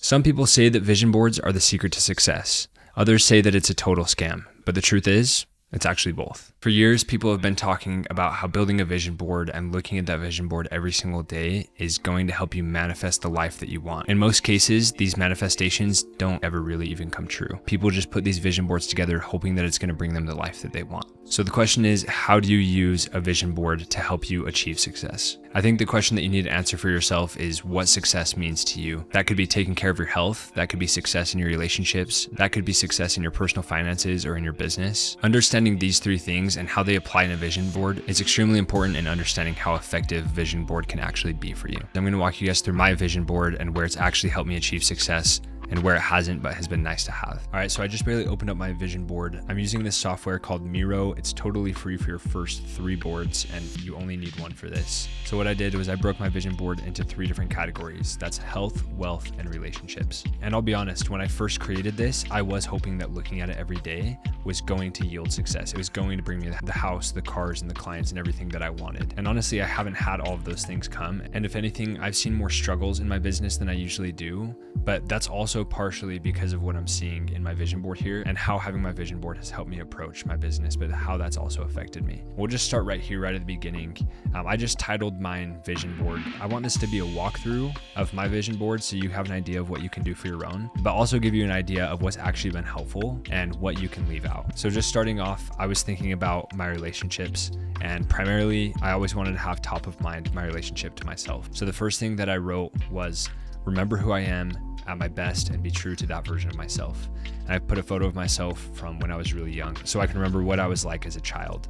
Some people say that vision boards are the secret to success. Others say that it's a total scam. But the truth is, it's actually both. For years, people have been talking about how building a vision board and looking at that vision board every single day is going to help you manifest the life that you want. In most cases, these manifestations don't ever really even come true. People just put these vision boards together hoping that it's going to bring them the life that they want. So the question is, how do you use a vision board to help you achieve success? I think the question that you need to answer for yourself is what success means to you. That could be taking care of your health. That could be success in your relationships. That could be success in your personal finances or in your business. Understanding these three things and how they apply in a vision board is extremely important in understanding how effective a vision board can actually be for you. I'm going to walk you guys through my vision board and where it's actually helped me achieve success and where it hasn't but has been nice to have. All right, so I just barely opened up my vision board. I'm using this software called Miro. It's totally free for your first 3 boards and you only need one for this. So what I did was I broke my vision board into 3 different categories. That's health, wealth, and relationships. And I'll be honest, when I first created this, I was hoping that looking at it every day was going to yield success. It was going to bring me the house, the cars, and the clients and everything that I wanted. And honestly, I haven't had all of those things come. And if anything, I've seen more struggles in my business than I usually do, but that's also partially because of what I'm seeing in my vision board here and how having my vision board has helped me approach my business, but how that's also affected me. We'll just start right here, right at the beginning. I just titled mine vision board. I want this to be a walkthrough of my vision board so you have an idea of what you can do for your own, but also give you an idea of what's actually been helpful and what you can leave out. So just starting off, I was thinking about my relationships, and primarily I always wanted to have top of mind my relationship to myself. So the first thing that I wrote was, remember who I am at my best and be true to that version of myself. And I put a photo of myself from when I was really young so I can remember what I was like as a child.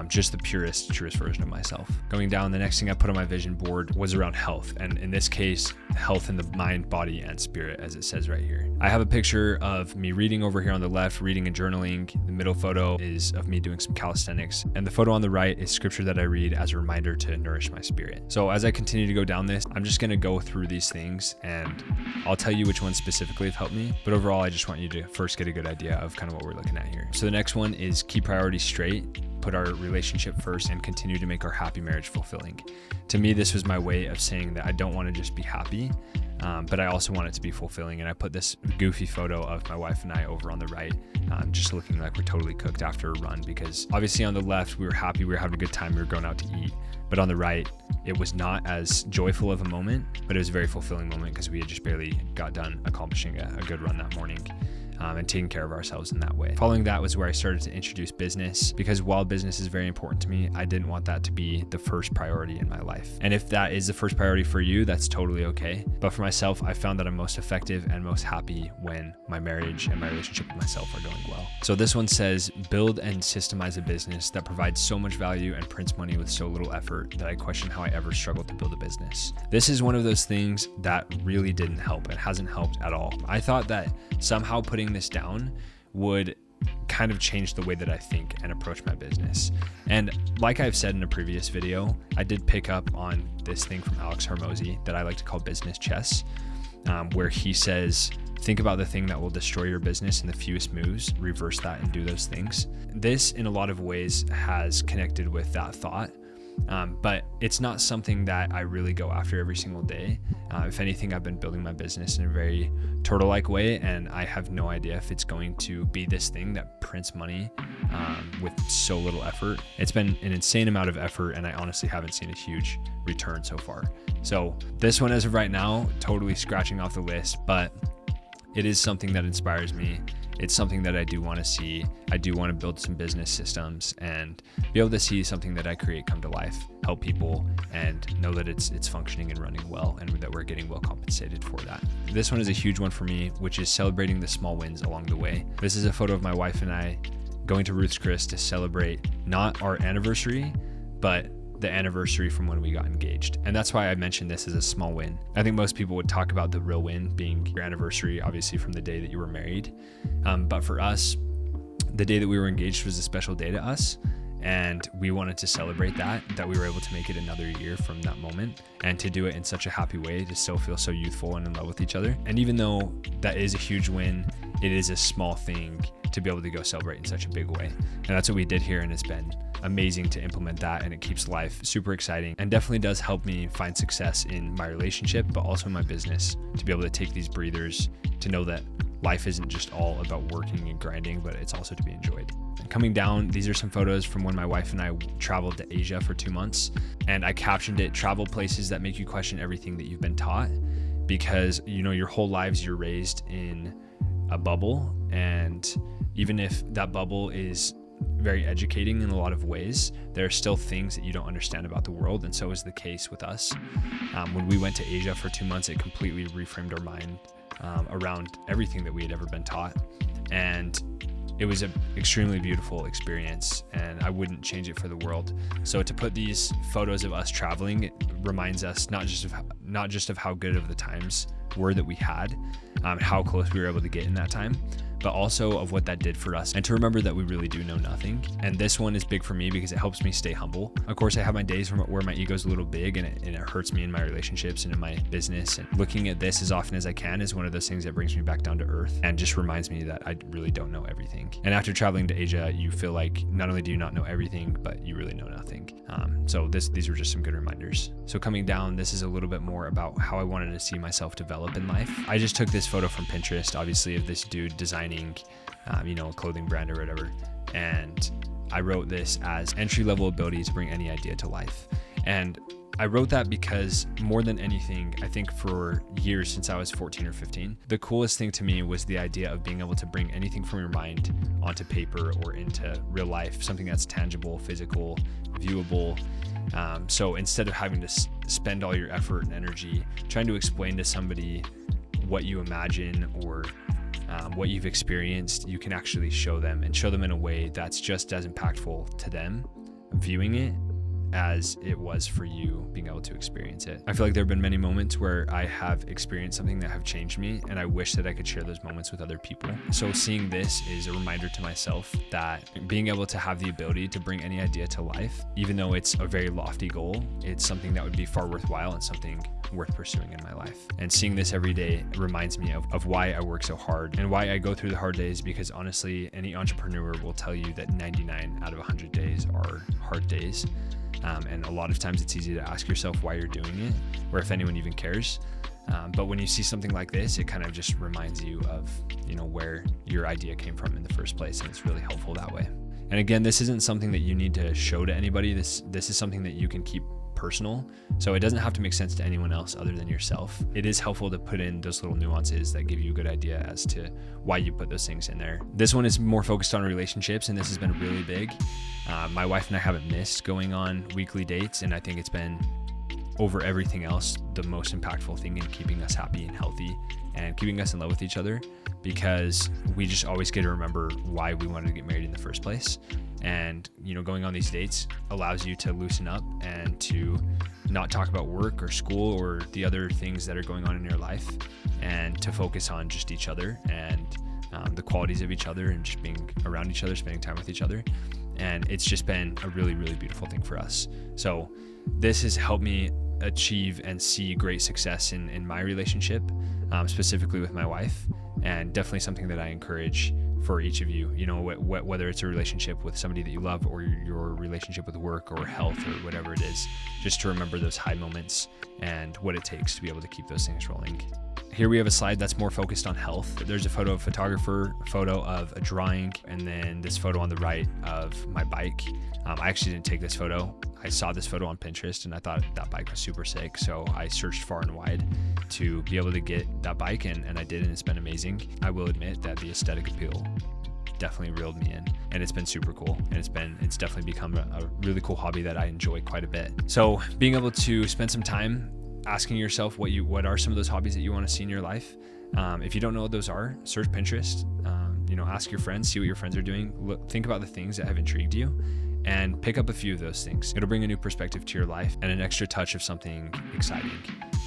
Just the truest version of myself. Going down, the next thing I put on my vision board was around health. And in this case, health in the mind, body, and spirit, as it says right here. I have a picture of me reading over here on the left, reading and journaling. The middle photo is of me doing some calisthenics. And the photo on the right is scripture that I read as a reminder to nourish my spirit. So as I continue to go down this, I'm just gonna go through these things and I'll tell you which ones specifically have helped me. But overall, I just want you to first get a good idea of kind of what we're looking at here. So the next one is keep priorities straight. Put our relationship first and continue to make our happy marriage fulfilling. To me, this was my way of saying that I don't want to just be happy, but I also want it to be fulfilling. And I put this goofy photo of my wife and I over on the right, just looking like we're totally cooked after a run, because obviously on the left, we were happy, we were having a good time, we were going out to eat. But on the right, it was not as joyful of a moment, but it was a very fulfilling moment because we had just barely got done accomplishing a good run that morning. And taking care of ourselves in that way. Following that was where I started to introduce business, because while business is very important to me, I didn't want that to be the first priority in my life. And if that is the first priority for you, that's totally okay. But for myself, I found that I'm most effective and most happy when my marriage and my relationship with myself are going well. So this one says, build and systemize a business that provides so much value and prints money with so little effort that I question how I ever struggled to build a business. This is one of those things that really didn't help. It hasn't helped at all. I thought that somehow putting this down would kind of change the way that I think and approach my business. And like I've said in a previous video, I did pick up on this thing from Alex Hormozy that I like to call business chess, where he says, think about the thing that will destroy your business in the fewest moves, reverse that and do those things. This in a lot of ways has connected with that thought. But it's not something that I really go after every single day. If anything, I've been building my business in a very turtle-like way, and I have no idea if it's going to be this thing that prints money with so little effort. It's been an insane amount of effort, and I honestly haven't seen a huge return so far. So this one, as of right now, totally scratching off the list, but it is something that inspires me. It's something that I do want to see. I do want to build some business systems and be able to see something that I create come to life, help people, and know that it's functioning and running well, and that we're getting well compensated for that. This one is a huge one for me, which is celebrating the small wins along the way. This is a photo of my wife and I going to Ruth's Chris to celebrate not our anniversary, but the anniversary from when we got engaged. And that's why I mentioned this as a small win. I think most people would talk about the real win being your anniversary, obviously from the day that you were married. But for us, the day that we were engaged was a special day to us. And we wanted to celebrate that we were able to make it another year from that moment, and to do it in such a happy way, to still feel so youthful and in love with each other. And even though that is a huge win, it is a small thing to be able to go celebrate in such a big way. And that's what we did here, and it's been amazing to implement that, and it keeps life super exciting and definitely does help me find success in my relationship, but also in my business, to be able to take these breathers, to know that life isn't just all about working and grinding, but it's also to be enjoyed. And coming down, these are some photos from when my wife and I traveled to Asia for 2 months, and I captioned it, "Travel places that make you question everything that you've been taught," because your whole lives you're raised in a bubble, and even if that bubble is very educating in a lot of ways, there are still things that you don't understand about the world, and so is the case with us. When we went to Asia for 2 months, it completely reframed our mind around everything that we had ever been taught, and it was an extremely beautiful experience, and I wouldn't change it for the world. So to put these photos of us traveling, it reminds us not just of how good of the times were that we had, how close we were able to get in that time, but also of what that did for us, and to remember that we really do know nothing. And this one is big for me because it helps me stay humble. Of course, I have my days where my ego's a little big, and it hurts me in my relationships and in my business. And looking at this as often as I can is one of those things that brings me back down to earth and just reminds me that I really don't know everything. And after traveling to Asia, you feel like not only do you not know everything, but you really know nothing. So these were just some good reminders. So coming down, this is a little bit more about how I wanted to see myself develop in life. I just took this photo from Pinterest, obviously, of this dude designing a clothing brand or whatever, and I wrote this as entry-level ability to bring any idea to life. And I wrote that because more than anything, I think for years since I was 14 or 15, the coolest thing to me was the idea of being able to bring anything from your mind onto paper or into real life, something that's tangible, physical, viewable. So instead of having to spend all your effort and energy trying to explain to somebody what you imagine or what you've experienced, you can actually show them in a way that's just as impactful to them viewing it as it was for you being able to experience it. I feel like there have been many moments where I have experienced something that have changed me, and I wish that I could share those moments with other people. So seeing this is a reminder to myself that being able to have the ability to bring any idea to life, even though it's a very lofty goal, it's something that would be far worthwhile and something worth pursuing in my life. And seeing this every day reminds me of why I work so hard and why I go through the hard days, because honestly, any entrepreneur will tell you that 99 out of 100 days are hard days. And a lot of times it's easy to ask yourself why you're doing it, or if anyone even cares. But when you see something like this, it kind of just reminds you of, where your idea came from in the first place. And it's really helpful that way. And again, this isn't something that you need to show to anybody. This is something that you can keep personal. So it doesn't have to make sense to anyone else other than yourself. It is helpful to put in those little nuances that give you a good idea as to why you put those things in there. This one is more focused on relationships, and this has been really big. My wife and I haven't missed going on weekly dates, and I think it's been, over everything else, the most impactful thing in keeping us happy and healthy and keeping us in love with each other, because we just always get to remember why we wanted to get married in the first place. And, going on these dates allows you to loosen up and to not talk about work or school or the other things that are going on in your life, and to focus on just each other and the qualities of each other and just being around each other, spending time with each other. And it's just been a really, really beautiful thing for us. So this has helped me achieve and see great success in my relationship, specifically with my wife, and definitely something that I encourage for each of you, whether it's a relationship with somebody that you love or your relationship with work or health or whatever it is, just to remember those high moments and what it takes to be able to keep those things rolling. Here we have a slide that's more focused on health. There's a photo of a photographer, photo of a drawing, and then this photo on the right of my bike. I actually didn't take this photo. I saw this photo on Pinterest and I thought that bike was super sick. So I searched far and wide to be able to get that bike, and I did, and it's been amazing. I will admit that the aesthetic appeal definitely reeled me in, and it's been super cool, and it's definitely become a really cool hobby that I enjoy quite a bit. So being able to spend some time asking yourself what are some of those hobbies that you want to see in your life. If you don't know what those are, search Pinterest, ask your friends, see what your friends are doing. Think about the things that have intrigued you and pick up a few of those things. It'll bring a new perspective to your life and an extra touch of something exciting.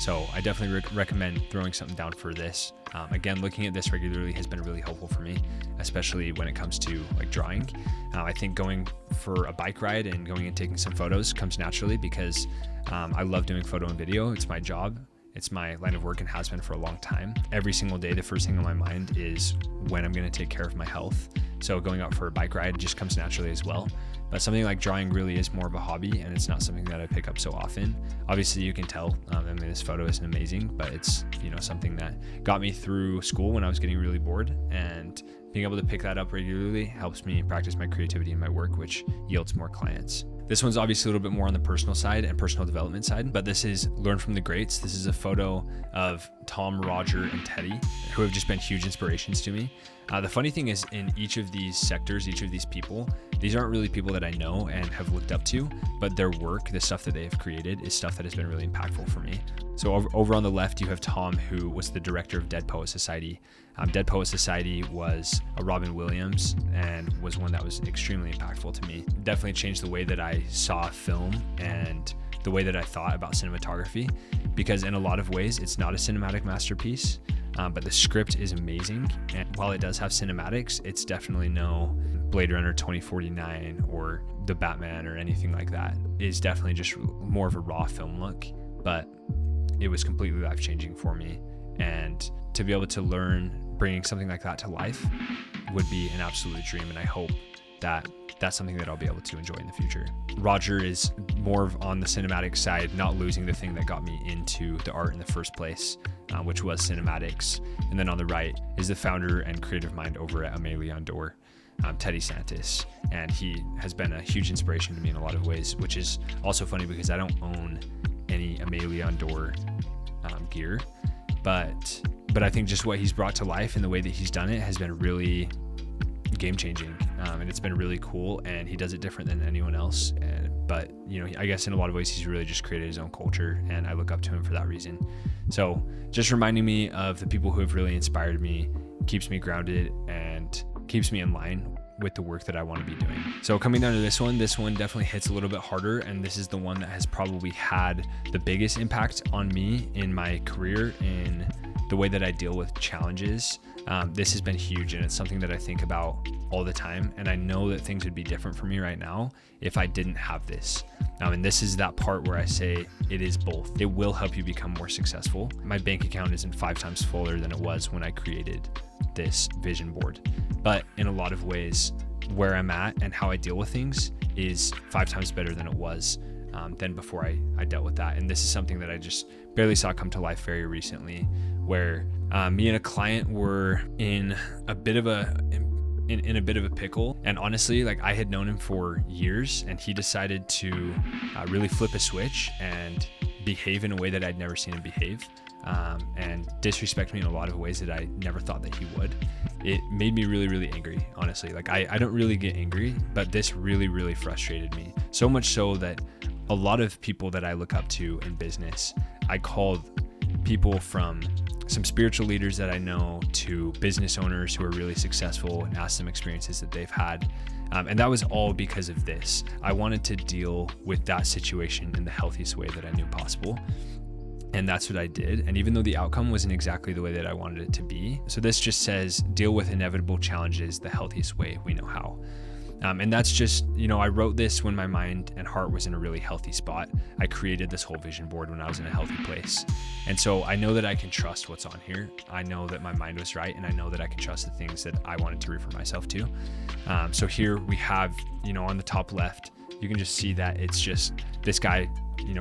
So I definitely recommend throwing something down for this. Again, looking at this regularly has been really helpful for me, especially when it comes to drawing. I think going for a bike ride and going and taking some photos comes naturally because I love doing photo and video. It's my job. It's my line of work and has been for a long time. Every single day, the first thing on my mind is when I'm going to take care of my health. So going out for a bike ride just comes naturally as well, But something like drawing really is more of a hobby, and it's not something that I pick up so often. Obviously, you can tell, this photo isn't amazing, but it's, something that got me through school when I was getting really bored, and being able to pick that up regularly helps me practice my creativity in my work, which yields more clients. This one's obviously a little bit more on the personal side and personal development side, but this is Learn from the Greats. This is a photo of Tom, Roger, and Teddy, who have just been huge inspirations to me. The funny thing is, in each of these sectors, each of these people, these aren't really people that I know and have looked up to, but their work, the stuff that they have created, is stuff that has been really impactful for me. So over on the left, you have Tom, who was the director of Dead Poet Society. Dead Poet Society was a Robin Williams and was one that was extremely impactful to me. Definitely changed the way that I saw film and the way that I thought about cinematography, because in a lot of ways, it's not a cinematic masterpiece, but the script is amazing. And while it does have cinematics, it's definitely no Blade Runner 2049 or The Batman or anything like that. It's definitely just more of a raw film look, but it was completely life-changing for me. And to be able to learn bringing something like that to life would be an absolute dream, and I hope that that's something that I'll be able to enjoy in the future. Roger is more on the cinematic side, not losing the thing that got me into the art in the first place, which was cinematics. And then on the right is the founder and creative mind over at Amélie Andor, Teddy Santis. And he has been a huge inspiration to me in a lot of ways, which is also funny because I don't own any Amélie Andor gear, but I think just what he's brought to life and the way that he's done it has been really game-changing, and it's been really cool, and he does it different than anyone else. But I guess in a lot of ways he's really just created his own culture, and I look up to him for that reason. So just reminding me of the people who have really inspired me keeps me grounded and keeps me in line with the work that I want to be doing. So coming down to this one definitely hits a little bit harder, and this is the one that has probably had the biggest impact on me in my career, in the way that I deal with challenges. This has been huge, and it's something that I think about all the time, and I know that things would be different for me right now if I didn't have this. And this is that part where I say it is both. It will help you become more successful. My bank account isn't 5 times fuller than it was when I created this vision board, but in a lot of ways, where I'm at and how I deal with things is 5 times better than it was than before I dealt with that. And this is something that I just barely saw come to life very recently, where me and a client were in a bit of a pickle. And honestly, like, I had known him for years, and he decided to really flip a switch and behave in a way that I'd never seen him behave, and disrespect me in a lot of ways that I never thought that he would. It made me really, really angry, honestly. Like, I don't really get angry, but this really, really frustrated me. So much so that a lot of people that I look up to in business, I called people from some spiritual leaders that I know to business owners who are really successful and asked them experiences that they've had. And that was all because of this. I wanted to deal with that situation in the healthiest way that I knew possible. And that's what I did. And even though the outcome wasn't exactly the way that I wanted it to be, so this just says, deal with inevitable challenges the healthiest way we know how. And that's just, I wrote this when my mind and heart was in a really healthy spot. I created this whole vision board when I was in a healthy place. And so I know that I can trust what's on here. I know that my mind was right, and I know that I can trust the things that I wanted to refer myself to. So here we have, on the top left, you can just see that it's just this guy,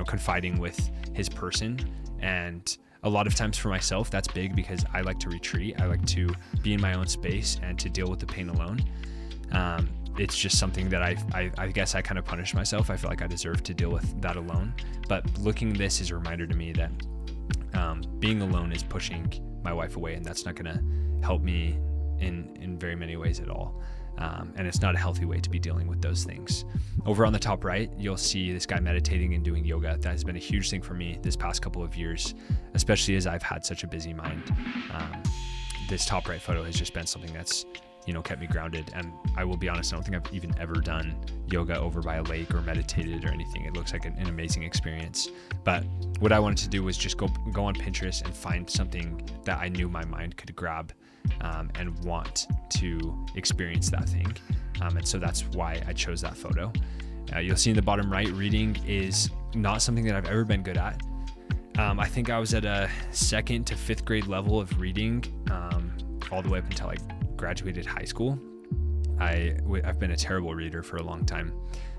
confiding with his person. And a lot of times for myself, that's big because I like to retreat. I like to be in my own space and to deal with the pain alone. It's just something that I guess I kind of punish myself. I feel like I deserve to deal with that alone. But looking at this is a reminder to me that being alone is pushing my wife away, and that's not going to help me in very many ways at all. And it's not a healthy way to be dealing with those things. Over on the top right, you'll see this guy meditating and doing yoga. That has been a huge thing for me this past couple of years, especially as I've had such a busy mind. This top right photo has just been something that's kept me grounded. And I will be honest, I don't think I've even ever done yoga over by a lake or meditated or anything. It looks like an amazing experience. But what I wanted to do was just go on Pinterest and find something that I knew my mind could grab and want to experience that thing. And so that's why I chose that photo. You'll see in the bottom right, reading is not something that I've ever been good at. I think I was at a 2nd to 5th grade level of reading all the way up until I graduated high school. I've been a terrible reader for a long time,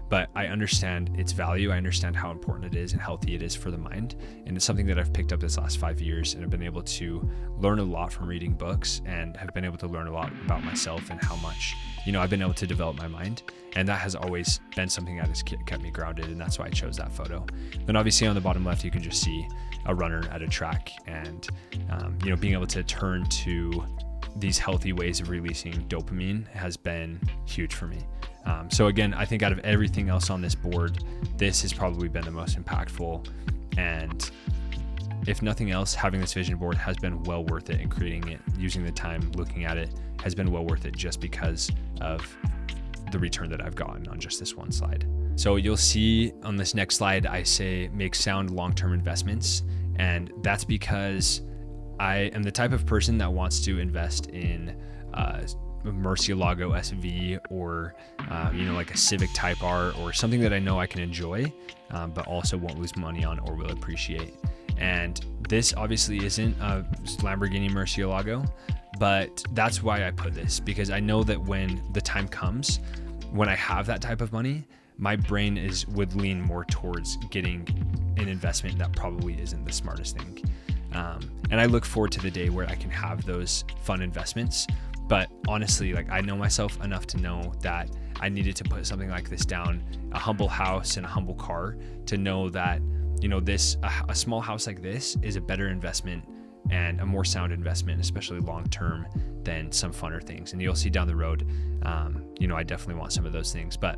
but I understand its value. I understand how important it is and healthy it is for the mind. And it's something that I've picked up this last 5 years, and I've been able to learn a lot from reading books, and have been able to learn a lot about myself and how much, I've been able to develop my mind. And that has always been something that has kept me grounded. And that's why I chose that photo. Then obviously on the bottom left, you can just see a runner at a track, and, being able to turn to these healthy ways of releasing dopamine has been huge for me. So again, I think out of everything else on this board, this has probably been the most impactful. And if nothing else, having this vision board has been well worth it, and creating it, using the time looking at it, has been well worth it, just because of the return that I've gotten on just this one slide. So you'll see on this next slide, I say make sound long-term investments. And that's because I am the type of person that wants to invest in Murcielago SV, or like a Civic Type R, or something that I know I can enjoy, but also won't lose money on or will appreciate. And this obviously isn't a Lamborghini Murcielago, but that's why I put this, because I know that when the time comes, when I have that type of money, my brain would lean more towards getting an investment that probably isn't the smartest thing. And I look forward to the day where I can have those fun investments. But honestly, I know myself enough to know that I needed to put something like this down, a humble house and a humble car, to know that, a small house like this is a better investment and a more sound investment, especially long-term, than some funner things. And you'll see down the road, I definitely want some of those things, but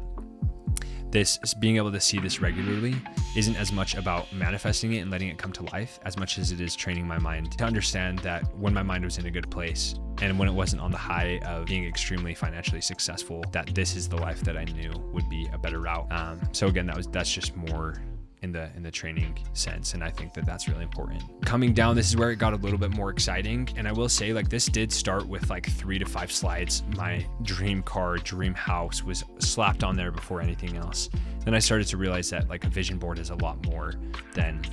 this, being able to see this regularly, isn't as much about manifesting it and letting it come to life as much as it is training my mind to understand that when my mind was in a good place, and when it wasn't on the high of being extremely financially successful, that this is the life that I knew would be a better route. So again, that's just more in the training sense, and I think that that's really important. Coming down, this is where it got a little bit more exciting, and I will say, this did start with 3 to 5 slides. My dream car, dream house was slapped on there before anything else. Then I started to realize that a vision board is a lot more than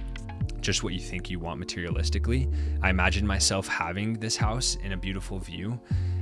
just what you think you want materialistically. I imagined myself having this house in a beautiful view,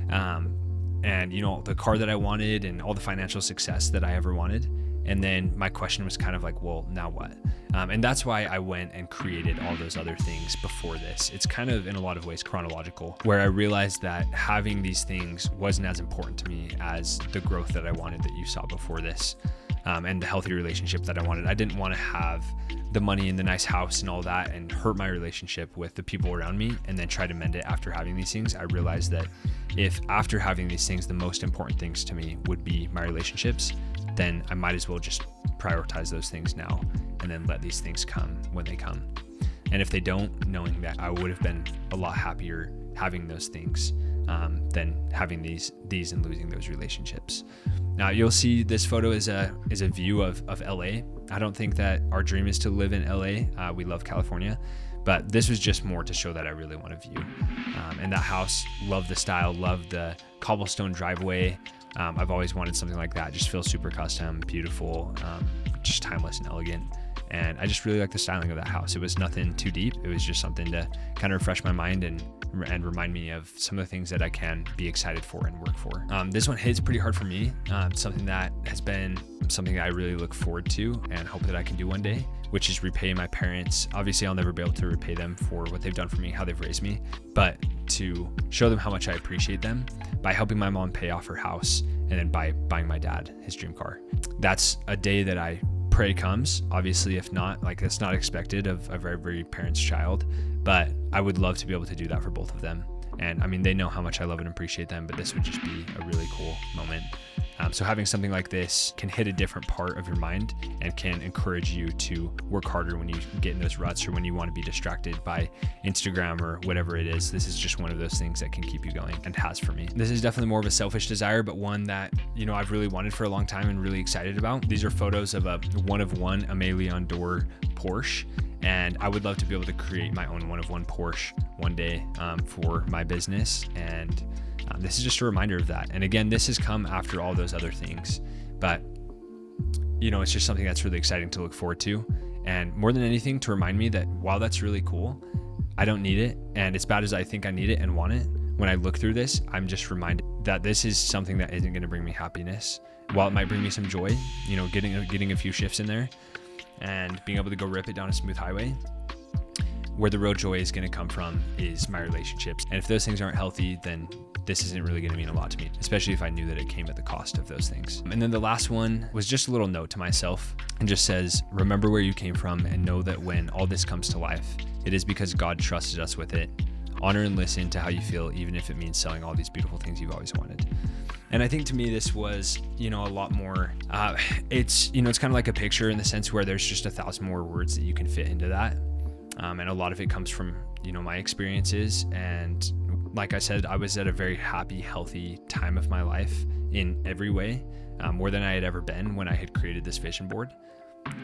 and the car that I wanted, and all the financial success that I ever wanted. And then my question was kind of well, now what? And that's why I went and created all those other things before this. It's kind of in a lot of ways chronological, where I realized that having these things wasn't as important to me as the growth that I wanted that you saw before this, and the healthy relationship that I wanted. I didn't want to have the money and the nice house and all that and hurt my relationship with the people around me and then try to mend it after having these things. I realized that if after having these things, the most important things to me would be my relationships, then I might as well just prioritize those things now and then let these things come when they come. And if they don't, knowing that I would have been a lot happier having those things than having these and losing those relationships. Now you'll see this photo is a view of LA. I don't think that our dream is to live in LA. We love California, but this was just more to show that I really want a view. And that house, love the style, love the cobblestone driveway. I've always wanted something like that. Just feels super custom, beautiful, just timeless and elegant. And I just really like the styling of that house. It was nothing too deep. It was just something to kind of refresh my mind and remind me of some of the things that I can be excited for and work for. This one hits pretty hard for me. Something that has been something that I really look forward to and hope that I can do one day, which is repay my parents. Obviously, I'll never be able to repay them for what they've done for me, how they've raised me, but to show them how much I appreciate them by helping my mom pay off her house and then by buying my dad his dream car. That's a day that I pray comes. Obviously, if not, that's not expected of every parent's child, but I would love to be able to do that for both of them. And I mean, they know how much I love and appreciate them, but this would just be a really cool moment. So having something like this can hit a different part of your mind and can encourage you to work harder when you get in those ruts or when you want to be distracted by Instagram or whatever it is. This is just one of those things that can keep you going and has for me. This is definitely more of a selfish desire, but one that, I've really wanted for a long time and really excited about. These are photos of a one-of-one Amélie Ondor Porsche. And I would love to be able to create my own one-of-one Porsche one day for my business. And this is just a reminder of that. And again, this has come after all those other things, but it's just something that's really exciting to look forward to. And more than anything, to remind me that while that's really cool, I don't need it. And as bad as I think I need it and want it, when I look through this, I'm just reminded that this is something that isn't going to bring me happiness. While it might bring me some joy, getting a few shifts in there and being able to go rip it down a smooth highway, where the real joy is going to come from is my relationships. And if those things aren't healthy, then this isn't really going to mean a lot to me, especially if I knew that it came at the cost of those things. And then the last one was just a little note to myself, and just says, remember where you came from and know that when all this comes to life, it is because God trusted us with it. Honor and listen to how you feel, even if it means selling all these beautiful things you've always wanted. And I think to me, this was, a lot more, it's kind of like a picture in the sense where there's just 1,000 more words that you can fit into that. And a lot of it comes from, my experiences. And like I said, I was at a very happy, healthy time of my life in every way, more than I had ever been when I had created this vision board.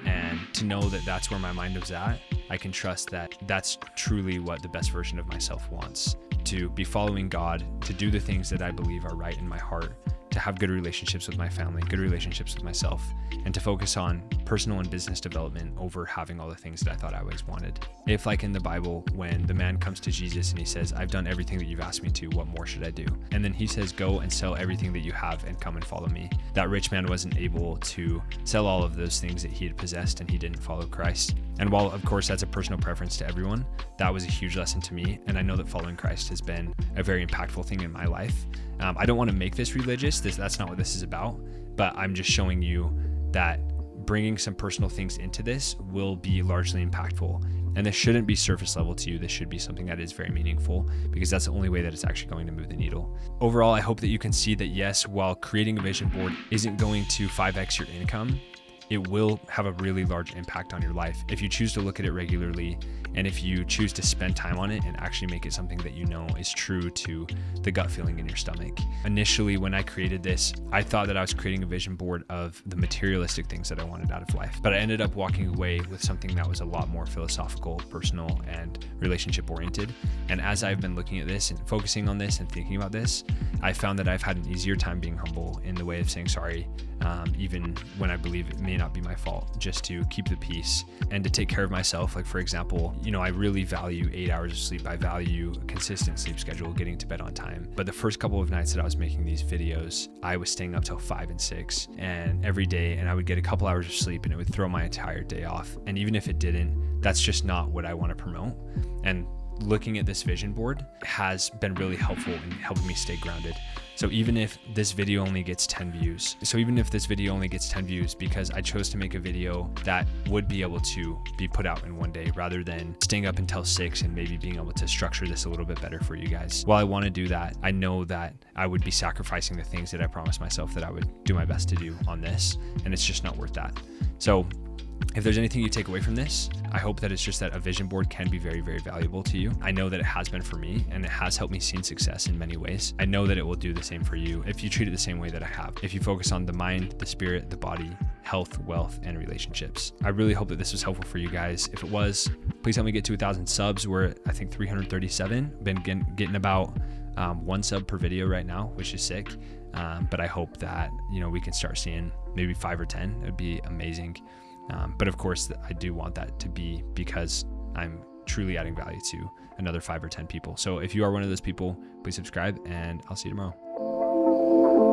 And to know that that's where my mind was at, I can trust that that's truly what the best version of myself wants. To be following God, to do the things that I believe are right in my heart, to have good relationships with my family, good relationships with myself, and to focus on personal and business development over having all the things that I thought I always wanted. If, like in the Bible, when the man comes to Jesus and he says, I've done everything that you've asked me to, what more should I do? And then he says, go and sell everything that you have and come and follow me. That rich man wasn't able to sell all of those things that he had possessed, and he didn't follow Christ. And while, of course, that's a personal preference to everyone, that was a huge lesson to me. And I know that following Christ has been a very impactful thing in my life. I don't want to make this religious. That's not what this is about. But I'm just showing you that bringing some personal things into this will be largely impactful. And this shouldn't be surface level to you. This should be something that is very meaningful, because that's the only way that it's actually going to move the needle. Overall, I hope that you can see that, yes, while creating a vision board isn't going to 5x your income, it will have a really large impact on your life if you choose to look at it regularly, and if you choose to spend time on it and actually make it something that is true to the gut feeling in your stomach. Initially, when I created this, I thought that I was creating a vision board of the materialistic things that I wanted out of life, but I ended up walking away with something that was a lot more philosophical, personal, and relationship oriented. And as I've been looking at this and focusing on this and thinking about this, I found that I've had an easier time being humble in the way of saying sorry, even when I believe it may not be my fault, just to keep the peace and to take care of myself. Like, for example, I really value 8 hours of sleep. I value a consistent sleep schedule, getting to bed on time. But the first couple of nights that I was making these videos, I was staying up till 5 and 6 and every day, and I would get a couple hours of sleep and it would throw my entire day off. And even if it didn't, that's just not what I want to promote. And looking at this vision board has been really helpful in helping me stay grounded. So even if this video only gets 10 views, because I chose to make a video that would be able to be put out in one day rather than staying up until 6 and maybe being able to structure this a little bit better for you guys. While I want to do that, I know that I would be sacrificing the things that I promised myself that I would do my best to do on this, and it's just not worth that. So if there's anything you take away from this, I hope that it's just that a vision board can be very, very valuable to you. I know that it has been for me, and it has helped me see success in many ways. I know that it will do the same for you if you treat it the same way that I have. If you focus on the mind, the spirit, the body, health, wealth, and relationships. I really hope that this was helpful for you guys. If it was, please help me get to 1,000 subs. We're at, I think, 337. Been getting about 1 sub per video right now, which is sick. But I hope that, we can start seeing maybe 5 or 10. It would be amazing. But of course, I do want that to be because I'm truly adding value to another 5 or 10 people. So if you are one of those people, please subscribe, and I'll see you tomorrow.